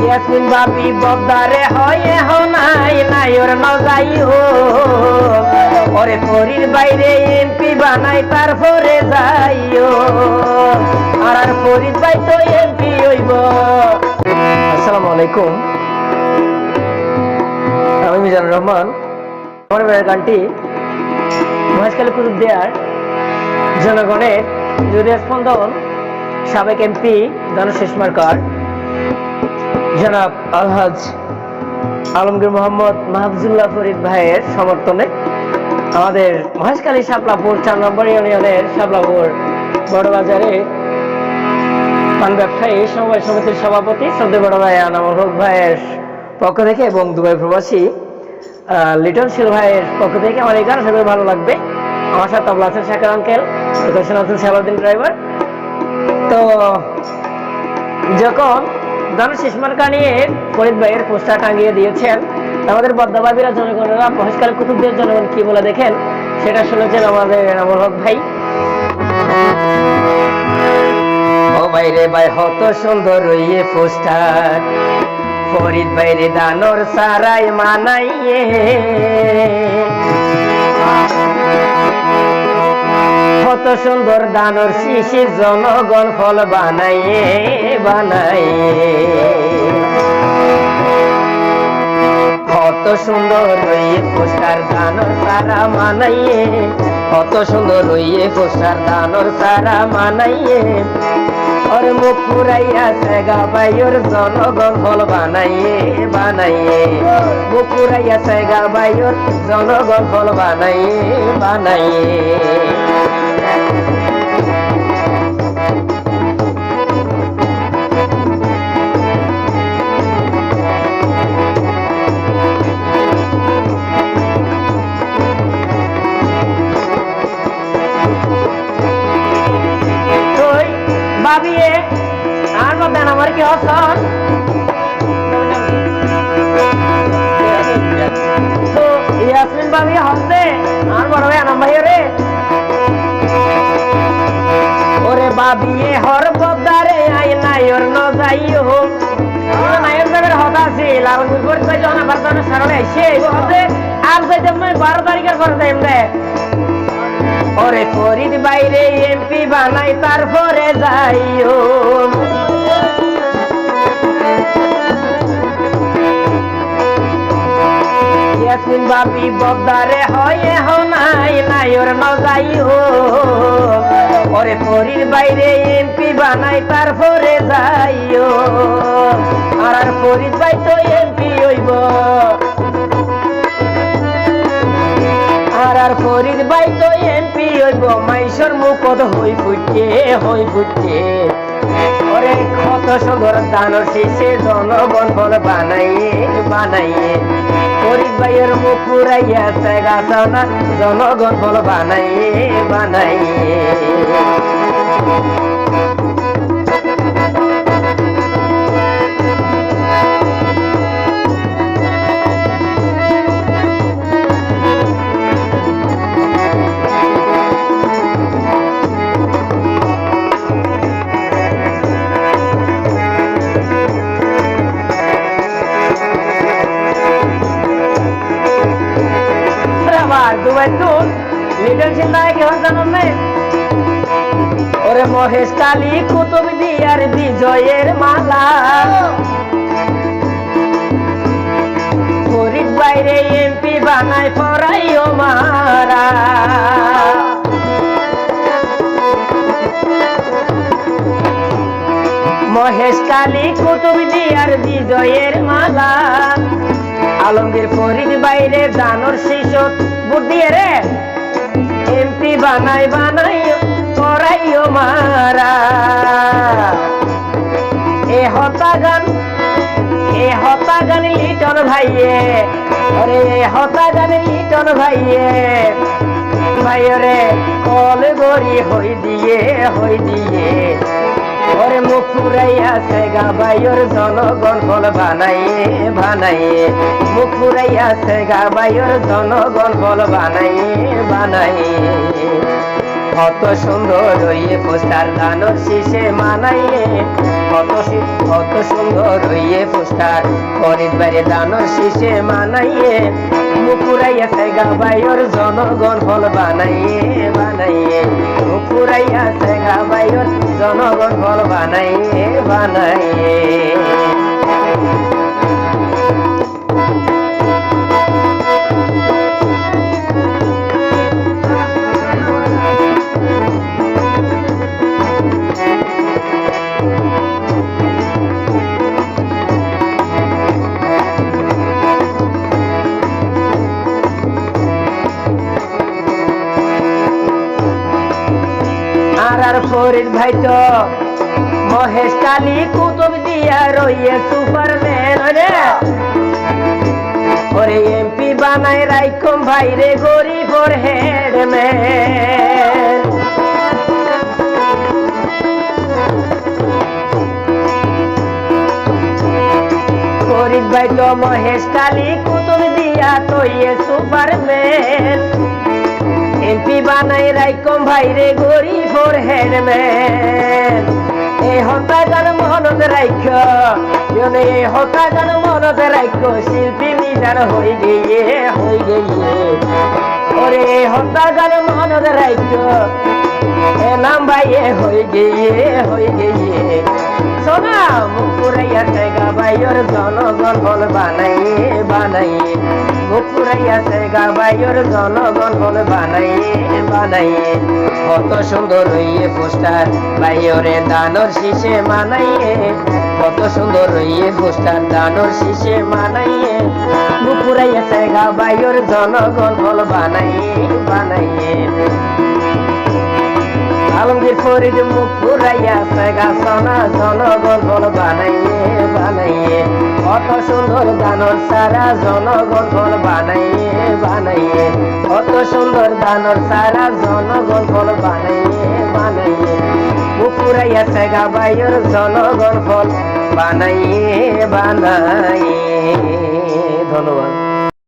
ইয়াসমিন বাবি বদারে হয় নাই নাইর ন যাইও ওরে ফরির বাইরে এমপি বানাই তারপরে যাইও আর ফরিদ ভাই তো এমপি হইব। আসসালামু আলাইকুম, আমি মিজানুর রহমান। আমার গানটি মহেশখালী কুতুবদিয়ার জনগণের হৃদয় স্পন্দন সাবেক এমপি ধানুশেষ মার্কার জনাব আলহাজ আলমগীর মোহাম্মদ মাহফুজুল্লাহ ফরিদ ভাইয়ের সমর্থনে আমাদের মহেশখালী শাপলাপুর ৪ নম্বর ইউনিয়নের শাপলাপুর বড়বাজারে পান ব্যবসায়ী সমবায় সমিতির সভাপতি শ্রদ্ধেয় বড় ভাই আনামুল হক ভাইয়ের পক্ষ থেকে এবং দুবাই প্রবাসী লিটন শীল ভাইয়ের পক্ষ থেকে আমার এই গান আশা করি ভালো লাগবে। আমার সাথে তবলা আছেন শাকির আঙ্কেল, দর্শন আছেন সালাউদ্দিন ড্রাইভার। তো যখন ধানুশেষ মার্কা নিয়ে ফরিদ ভাইয়ের পোস্টার টাঙিয়ে দিয়েছেন, আমাদের বদ্দাবাবীরা জনগণেরা মহেশখালী কুতুবদিয়ার জনগণ কি বলে দেখেন সেটা শুনেছেন আমাদের আনামুল হক ভাই। ও ভাইরে ভাই কত সুন্দর ইয়ে পোস্টার, ফরিদ ভাইরে দানোর সারাই মানাইয়ে, কত সুন্দর দানোর শিশি জনগণ ফল বানাইয়ে বানাইয়ে, কত সুন্দর ইয়ে পোস্টার দানোর সারা মানাইয়ে, কত সুন্দর ইয়ে পোস্টার দানোর সারা মানাইয়ে, और मुख पुराइया सेगा बायोर जनगण फल बानाइए बानाइए, मुख पुराइया सेगा बायोर जनगण फल बानाइए बानाइए। বাবিয়ে আর মধ্যে আমার কি হসন তো ইয়াসমিন বাবি হসে আর বড় ভাই আনাম ভাই রে ওরে বাবিয়ে হর বদারে আই নাইর ন যাইও নাইর যাবের হতা ছিল আর গুরগুর কই যখন বারদানে সারলে আইছে এই হতে আর যাইতে মই 12 তারিখের পর যাইম রে। ওরে ফরিদ বাইরে এমপি বানাই তারপরে যাইও, ইয়াসমিন বাবি বদারে হয় নাই নাইর ন যাইও ওরে ফরিদ বাইরে এমপি বানাই তারপরে যাইও আর ফরিদ ভাই তো এমপি হইব আর ফরিদ ভাই তো এমপি হইব মাইশর মুখত হই ফুটে ওরে কত সুন্দর দানোর শিশে জনগণ ফল বানাইয়ে বানাইয়ে, ফরিদ ভাইয়ের মুখ পুরাইয়া জায়গা সানা জনগণ ফল বানাইয়ে বানাইয়ে। দুবাই তো লিটন সিন্দায় কেমন জানুন নাই ওরে মহেশখালী কুতুবদিয়ার বিজয়ের মালা, ফরিদ বাইরে এমপি বানাই পড়াইও মারা, মহেশখালী কুতুবদিয়ার বিজয়ের মালা, আলমগীর ফরিদ বাইরে দানোর শিশু বুদ্ধি রে এমপি বানাই বানাই করাইও মারা। এ হতা গান লিটন ভাইয়ে ওরে হতা গান লিটন ভাইয়ে ভাইরে কল গড়ি হই দিয়ে ওরে মুখ ফুরাইয়া সেগা বাইর জনগণ ফল বানাইয়ে বানাইয়ে, মুখ ফুরাইয়া সেগা বাইর জনগণ ফল বানাইয়ে বানাইয়ে। কত সুন্দর হইয়ে পোস্টার দানোর শীষে মানাইয়ে কত সুন্দর হইয়ে পোস্টার ফরিদ বাইরে দানোর শীষে মানাইয়ে মুকুরাইয়া সেগা বাইর জনগণ ফল বানাইয়ে মুকুরাইয়া সেগা বাইর জনগণ ফল বানাইয়ে আর ফরিদ ভাই তো মহেশ কালী কুতুব দিয়া রইয়ে সুপারম্যান রে ওরে এমপি বানাই রাইকম ভাই রে গরিবর হেডম্যান ফরিদ ভাই তো মহেশ কালী কুতুব দিয়া তৈয়ে সুপারম্যান এমপি বানাই রাইকম ভাই রে গরিবর হেডম্যান এই হতা গান মনত রাইখ এই হতা গান মনত রাইখ শিল্পী মিজান হই গিয়ে ওরে হতা গান মনত রাইখ এ নাম ভাইয়ে হই গিয়ে সোনা মুকুরাইয়া সেগা বাইর জনগণ ফল বানাইয়ে মুকুরাইয়া সেগা বাইর জনগণ ফল বানাইয়ে কত সুন্দর হইয়ে পোস্টার বাইরে দানোর শীষে মানাইয়ে কত সুন্দর হইয়ে পোস্টার দানোর শীষে মানাইয়ে মুকুরাইয়া সেগা বাইর জনগণ ফল বানাইয়ে আলমগীর ফরিদ মুকুরাইয়া সেগা সোনা জনগণ ফল বানাইয়ে কত সুন্দর দানোর সারা জনগণ ফল বানাইয়ে কত সুন্দর দানোর সারা জনগণ ফল বানাইয়ে মুকুরাইয়া সেগা বাইর জনগণ ফল বানাইয়ে ধন্যবাদ।